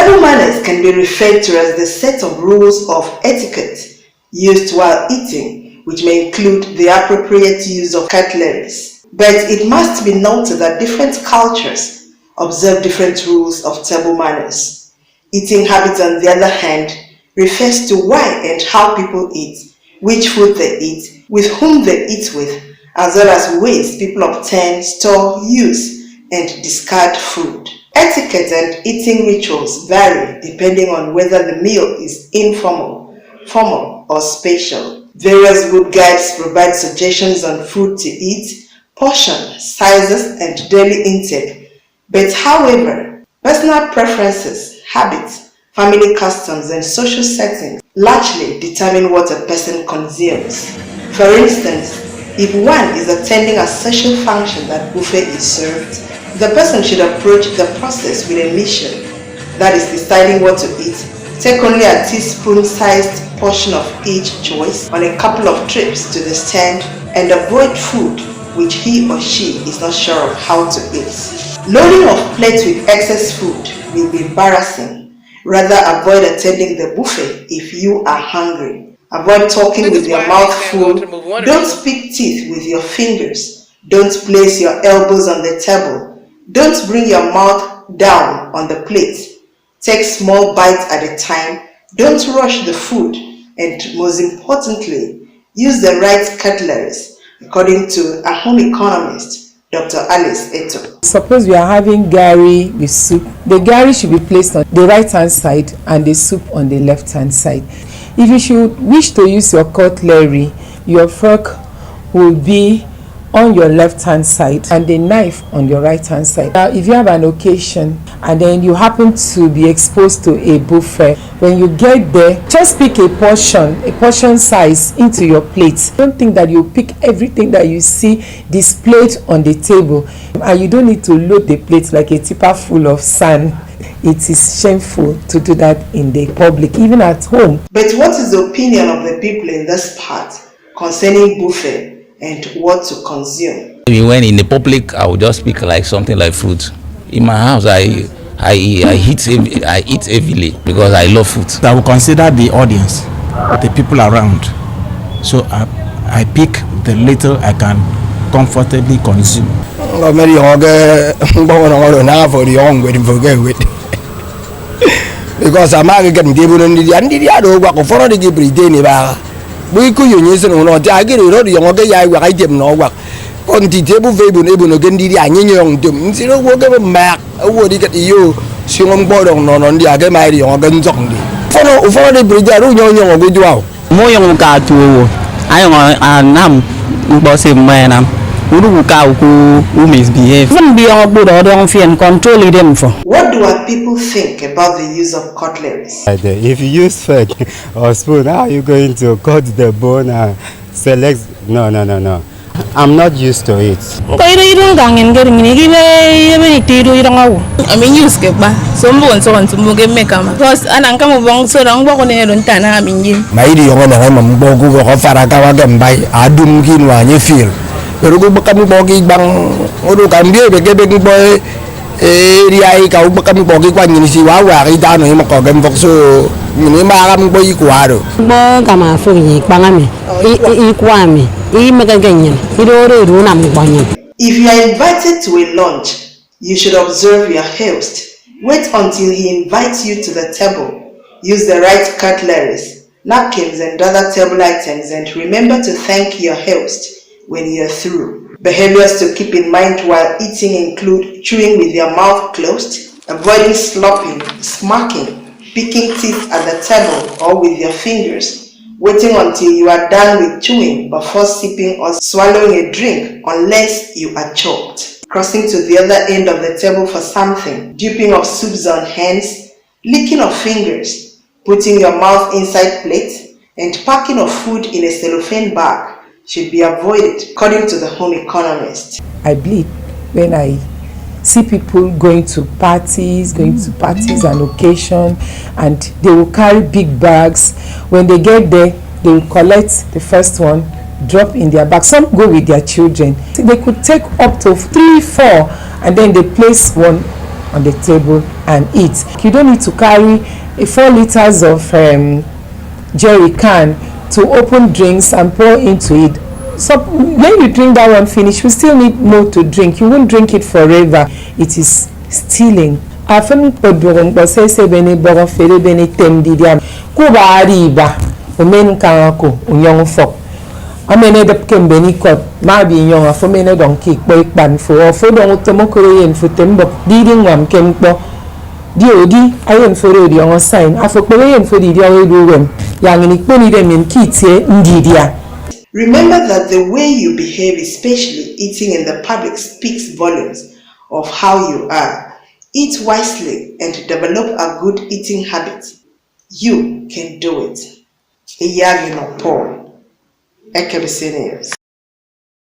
Table manners can be referred to as the set of rules of etiquette used while eating, which may include the appropriate use of cutleries. But it must be noted that different cultures observe different rules of table manners. Eating habits, on the other hand, refers to why and how people eat, which food they eat, with whom they eat with, as well as ways people obtain, store, use, and discard food. Etiquette and eating rituals vary depending on whether the meal is informal, formal, or special. Various good guides provide suggestions on food to eat, portion, sizes, and daily intake. But however, personal preferences, habits, family customs, and social settings largely determine what a person consumes. For instance, if one is attending a social function that buffet is served, the person should approach the process with a mission, that is, deciding what to eat, take only a teaspoon-sized portion of each choice on a couple of trips to the stand, and avoid food which he or she is not sure of how to eat. Loading of plates with excess food will be embarrassing. Rather, avoid attending the buffet if you are hungry. Avoid talking with your mouth full. Don't pick teeth with your fingers. Don't place your elbows on the table. Don't bring your mouth down on the plate. Take small bites at a time. Don't rush the food. And most importantly, use the right cutleries, according to a home economist, Dr. Alice Eto. Suppose we are having gari with soup. The gari should be placed on the right hand side and the soup on the left hand side. If you should wish to use your cutlery, your fork will be on your left hand side and the knife on your right hand side. Now if you have an occasion and then you happen to be exposed to a buffet, when you get there, just pick a portion size into your plate. Don't think that you pick everything that you see displayed on the table, and you don't need to load the plate like a tipper full of sand. It is shameful to do that in the public, even at home. But what is the opinion of the people in this part concerning buffet and what to consume? When in the public, I would just speak like something like fruit. In my house, I eat heavily because I love food. I will consider the audience, the people around. So I pick the little I can comfortably consume. Because I'm not getting given the other work for the Gibraltar Bar. We could use it on a target or the younger guy where I didn't know what. On the table, Fabu able to get the young to zero whatever back. What you get you, she won't bother on the other mighty organs only. For the Brigadier, young good out. More young car to I am bossy man. Who misbehave. Wouldn't be all good or don't fear and control them for. What do our people think about the use of cutleries? If you use fork or spoon, how are you going to cut the bone and select? No. I'm not used to it. I mean, you skip back. Someone so on to make a because and come along so long walk on air and tan. I mean, you. My dear, I'm going to go for Farakawa by Adum Kinwa, you feel. Pero kung kami pogi bang odo kambie beke boy area ikaw kami pogi kwa ni si wawa kita no mo ko gam fokso ni ma kami boy kwaro bo kama fugi bangami I kwami I magaganyan idore ru na mbanyan. If you are invited to a lunch, you should observe your host. Wait until he invites you to the table. Use the right cutleries, napkins and other table items, and remember to thank your host when you're through. Behaviors to keep in mind while eating include chewing with your mouth closed, avoiding slopping, smacking, picking teeth at the table or with your fingers, waiting until you are done with chewing before sipping or swallowing a drink unless you are choked, crossing to the other end of the table for something, dipping of soups on hands, licking of fingers, putting your mouth inside plates, and packing of food in a cellophane bag should be avoided, according to the home economist. I bleed when I see people going to parties and occasion, and they will carry big bags. When they get there, they will collect the first one, drop in their bag. Some go with their children. They could take up to 3, 4, and then they place one on the table and eat. You don't need to carry 4 liters of jerry can to open drinks and pour into it. So when you drink that one finish, you still need more to drink. You won't drink it forever. It is stealing. Afin podborong posese bene boron fere bene tem didiam. Kuba ariba omen kanako unyong fok. Amene de kembeni kot mabi nyong afomene don kik boy ban fo don utomo yen fo tembo diding wam kempo. Diodi ayen fo di on sign afokwe yen fo di dia we do wem. Yang ni poni dem in kitie ndidia. Remember that the way you behave, especially eating in the public, speaks volumes of how you are. Eat wisely and develop a good eating habit. You can do it. Iyagi no Paul. Ekebisi News.